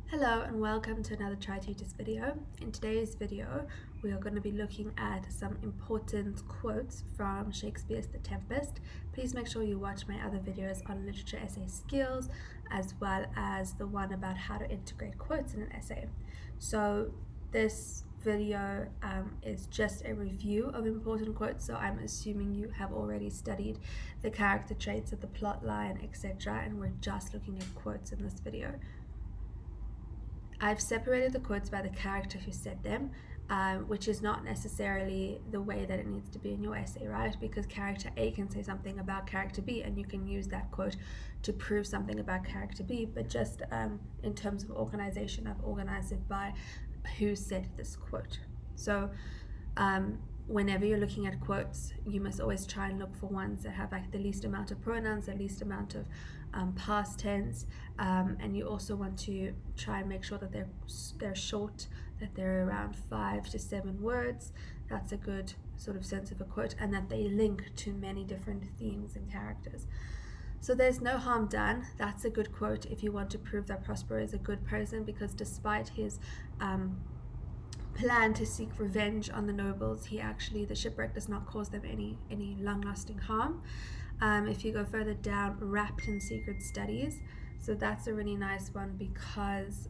Hello and welcome to another Tri-tutors video. In today's video, we are going to be looking at some important quotes from Shakespeare's The Tempest. Please make sure you watch my other videos on literature essay skills, as well as the one about how to integrate quotes in an essay. So this video is just a review of important quotes, so I'm assuming you have already studied the character traits of the plot line, etc., and we're just looking at quotes in this video. I've separated the quotes by the character who said them, which is not necessarily the way that it needs to be in your essay, right? Because character A can say something about character B, and you can use that quote to prove something about character B, but just in terms of organization, I've organized it by who said this quote. So whenever you're looking at quotes, you must always try and look for ones that have like the least amount of pronouns, the least amount of past tense, and you also want to try and make sure that they're short, that they're around 5 to 7 words. That's a good sort of sense of a quote, and that they link to many different themes and characters. So there's no harm done. That's a good quote if you want to prove that Prospero is a good person, because despite his plan to seek revenge on the nobles, the shipwreck does not cause them any long-lasting harm. If you go further down, wrapped in secret studies, so that's a really nice one because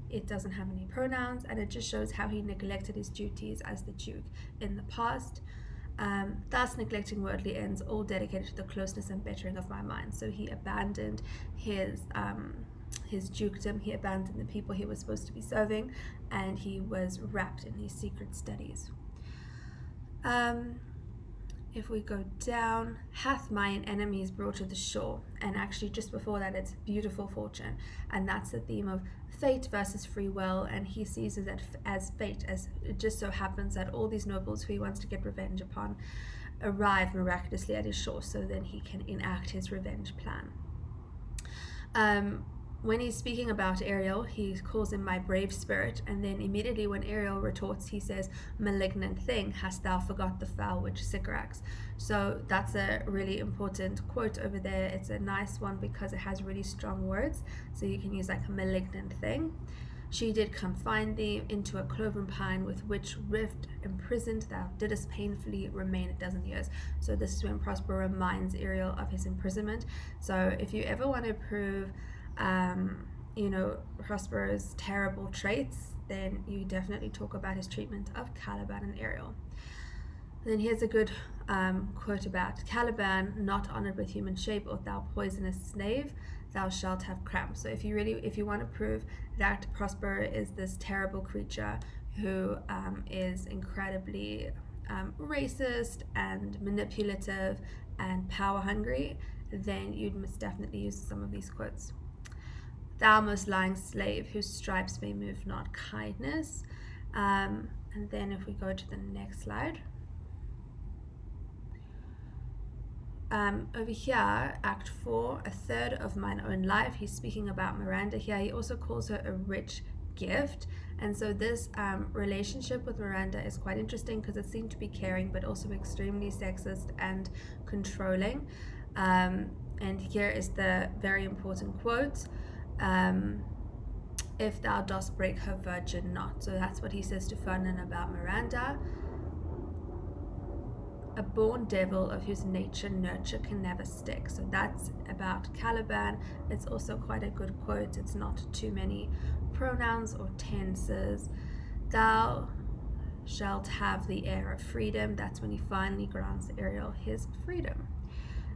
it doesn't have any pronouns, and it just shows how he neglected his duties as the duke in the past. Thus neglecting worldly ends, all dedicated to the closeness and bettering of my mind. So he abandoned his dukedom, he abandoned the people he was supposed to be serving, and he was wrapped in these secret studies. If we go down, hath mine enemies brought to the shore, and actually just before that it's beautiful fortune, and that's the theme of fate versus free will, and he sees it as fate, as it just so happens that all these nobles who he wants to get revenge upon arrive miraculously at his shore, so then he can enact his revenge plan. When he's speaking about Ariel, he calls him my brave spirit, and then immediately when Ariel retorts, he says, malignant thing, hast thou forgot the foul which Sycorax? So that's a really important quote over there. It's a nice one because it has really strong words, so you can use like a malignant thing. She did confine thee into a cloven pine, with which rift imprisoned thou didst painfully remain a dozen years. So this is when Prospero reminds Ariel of his imprisonment. So if you ever want to prove Prospero's terrible traits, then you definitely talk about his treatment of Caliban and Ariel. Then here's a good quote about Caliban: not honored with human shape, or thou poisonous knave, thou shalt have cramp. So if you want to prove that Prospero is this terrible creature who is incredibly racist and manipulative and power hungry, then you'd most definitely use some of these quotes. Thou most lying slave, whose stripes may move not kindness. And then if we go to the next slide, over here, Act 4, a third of mine own life, he's speaking about Miranda here. He also calls her a rich gift, and so this relationship with Miranda is quite interesting because it seemed to be caring but also extremely sexist and controlling. And here is the very important quote: if thou dost break her virgin not. So that's what he says to Ferdinand about Miranda. A born devil, of whose nurture can never stick. So that's about Caliban. It's also quite a good quote. It's not too many pronouns or tenses. Thou shalt have the air of freedom. That's when he finally grants Ariel his freedom.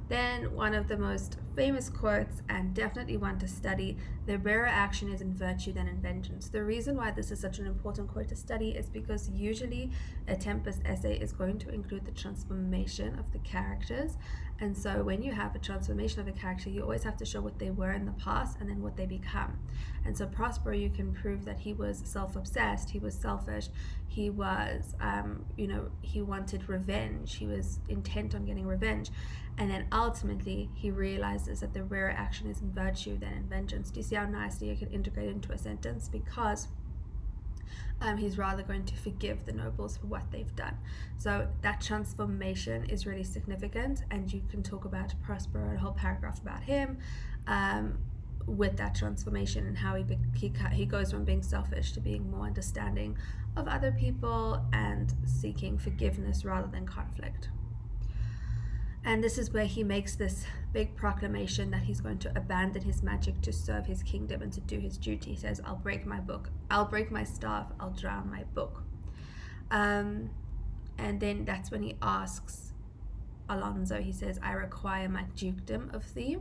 Then one of the most famous quotes, and definitely one to study: the rarer action is in virtue than in vengeance. The reason why this is such an important quote to study is because usually a Tempest essay is going to include the transformation of the characters, and so when you have a transformation of a character, you always have to show what they were in the past and then what they become. And so Prospero, you can prove that he was self-obsessed, he was selfish, he was he wanted revenge, he was intent on getting revenge, and then ultimately he realizes that the rarer action is in virtue than in vengeance. Do you see how nicely you can integrate into a sentence? Because he's rather going to forgive the nobles for what they've done. So that transformation is really significant, and you can talk about Prospero, a whole paragraph about him, with that transformation, and how he goes from being selfish to being more understanding of other people and seeking forgiveness rather than conflict. And this is where he makes this big proclamation that he's going to abandon his magic to serve his kingdom and to do his duty. He says, I'll break my book, I'll break my staff, I'll drown my book. And then that's when he asks Alonso, he says, I require my dukedom of thee.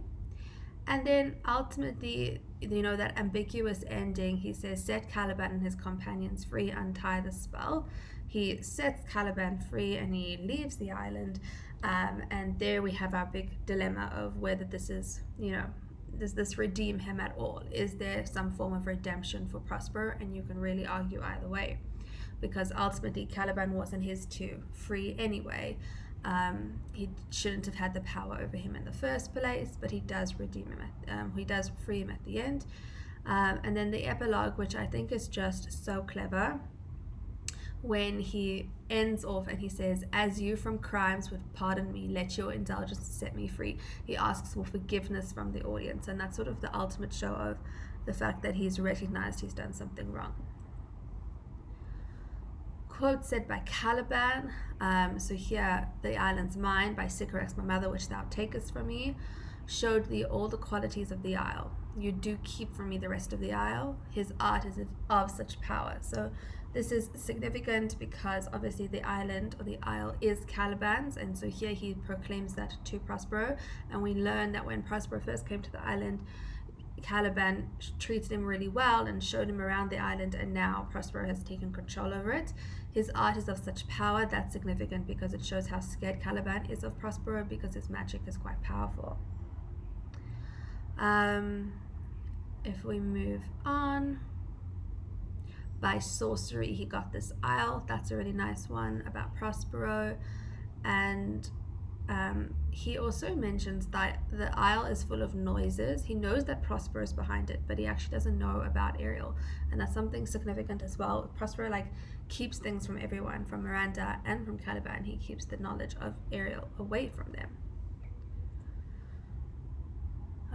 And then ultimately, that ambiguous ending, he says, set Caliban and his companions free, untie the spell. He sets Caliban free and he leaves the island. And there we have our big dilemma of whether this is, does this redeem him at all? Is there some form of redemption for Prospero? And you can really argue either way, because ultimately Caliban wasn't his to free anyway. He shouldn't have had the power over him in the first place, but he does redeem him. He does free him at the end. And then the epilogue, which I think is just so clever, when he ends off and he says, as you from crimes would pardon me, let your indulgence set me free. He asks for forgiveness from the audience, and that's sort of the ultimate show of the fact that he's recognized he's done something wrong. Quote said by Caliban, so here, the island's mine, by Sycorax my mother, which thou takest from me, showed thee all the qualities of the isle. You do keep from me the rest of the isle. His art is of such power. So this is significant because obviously the island or the isle is Caliban's, and so here he proclaims that to Prospero, and we learn that when Prospero first came to the island, Caliban treated him really well and showed him around the island, and now Prospero has taken control over it. His art is of such power. That's significant because it shows how scared Caliban is of Prospero, because his magic is quite powerful. If we move on, by sorcery he got this isle. That's a really nice one about Prospero. And he also mentions that the isle is full of noises. He knows that Prospero is behind it, but he actually doesn't know about Ariel, and that's something significant as well. Prospero keeps things from everyone, from Miranda and from Caliban. He keeps the knowledge of Ariel away from them.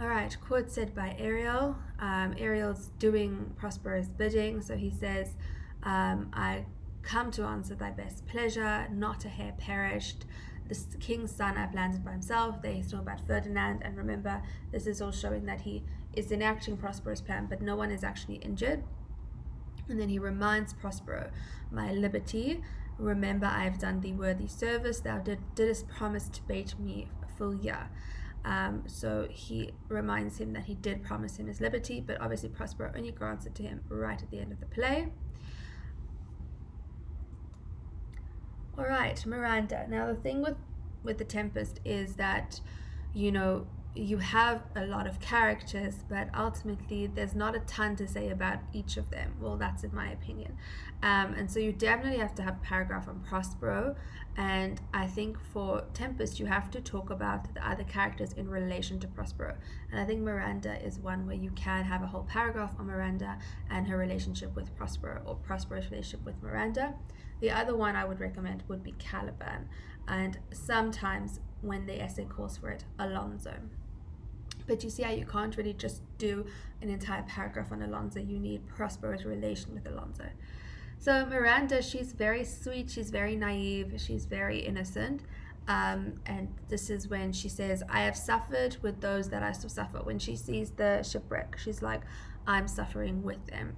Alright, quote said by Ariel. Ariel's doing Prospero's bidding, so he says, I come to answer thy best pleasure, not a hair perished. This king's son I've landed by himself. There he's talking about Ferdinand, and remember, this is all showing that he is enacting Prospero's plan, but no one is actually injured. And then he reminds Prospero, my liberty, remember I have done thee worthy service, thou didst promise to bait me a full year. So he reminds him that he did promise him his liberty, but obviously Prospero only grants it to him right at the end of the play. Alright, Miranda. Now the thing with the Tempest is that, you have a lot of characters, but ultimately there's not a ton to say about each of them. Well, that's in my opinion. And so you definitely have to have a paragraph on Prospero, and I think for Tempest you have to talk about the other characters in relation to Prospero. And I think Miranda is one where you can have a whole paragraph on Miranda and her relationship with Prospero, or Prospero's relationship with Miranda. The other one I would recommend would be Caliban, and sometimes when the essay calls for it, Alonso. But you see how you can't really just do an entire paragraph on Alonso. You need Prospero's relation with Alonso. So Miranda, she's very sweet, she's very naive, she's very innocent. And this is when she says, I have suffered with those that I still suffer. When she sees the shipwreck, she's like, I'm suffering with them.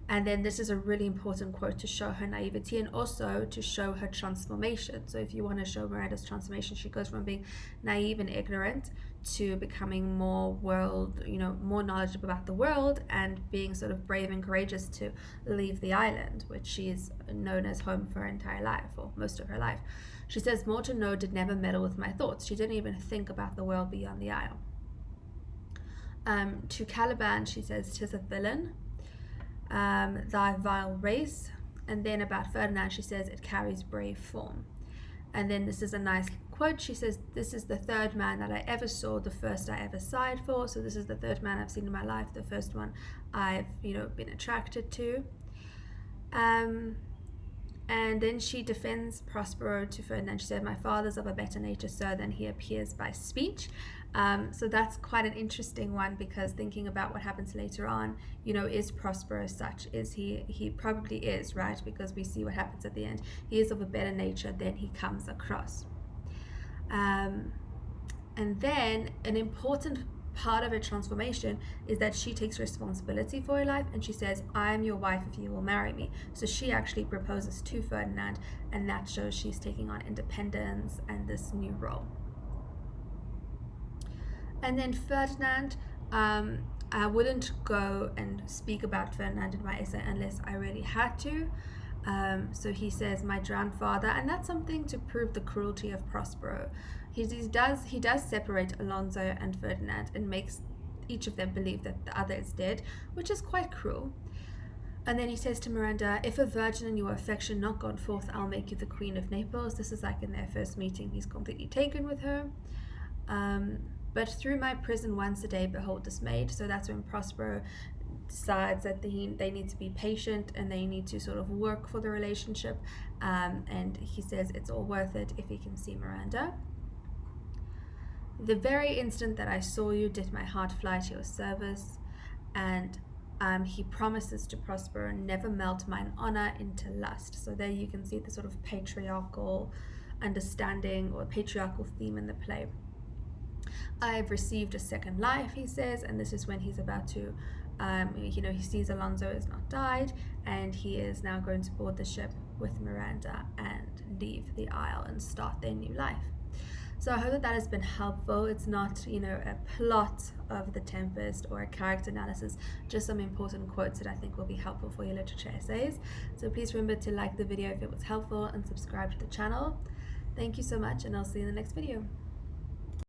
And then this is a really important quote to show her naivety and also to show her transformation. So if you want to show Miranda's transformation, she goes from being naive and ignorant to becoming more more knowledgeable about the world, and being sort of brave and courageous to leave the island, which she is known as home for her entire life, or most of her life. She says, more to know did never meddle with my thoughts. She didn't even think about the world beyond the isle. To Caliban, she says, 'tis a villain. Thy vile race. And then about Ferdinand, she says, it carries brave form. And then this is a nice quote. She says, this is the third man that I ever saw, the first I ever sighed for. So this is the third man I've seen in my life, the first one I've been attracted to. And then she defends Prospero to Ferdinand. She said, my father's of a better nature, sir, than he appears by speech. So that's quite an interesting one, because thinking about what happens later on, is Prospero such? Is he probably is, right? Because we see what happens at the end. He is of a better nature than he comes across. And then an important part of her transformation is that she takes responsibility for her life, and she says, I am your wife if you will marry me. So she actually proposes to Ferdinand, and that shows she's taking on independence and this new role. And then Ferdinand, I wouldn't go and speak about Ferdinand in my essay unless I really had to. So he says, my drowned father, and that's something to prove the cruelty of Prospero. He does separate Alonso and Ferdinand and makes each of them believe that the other is dead, which is quite cruel. And then he says to Miranda, if a virgin in your affection not gone forth, I'll make you the Queen of Naples. This is like in their first meeting, he's completely taken with her. But through my prison once a day, behold dismayed. So that's when Prospero decides that they need to be patient and they need to sort of work for the relationship. And he says it's all worth it if he can see Miranda. The very instant that I saw you did my heart fly to your service. And he promises to Prospero, never melt mine honor into lust. So there you can see the sort of patriarchal understanding or patriarchal theme in the play. I have received a second life, he says, and this is when he's about to, he sees Alonso has not died, and he is now going to board the ship with Miranda and leave the Isle and start their new life. So I hope that has been helpful. It's not, a plot of the Tempest or a character analysis, just some important quotes that I think will be helpful for your literature essays. So please remember to like the video if it was helpful and subscribe to the channel. Thank you so much, and I'll see you in the next video.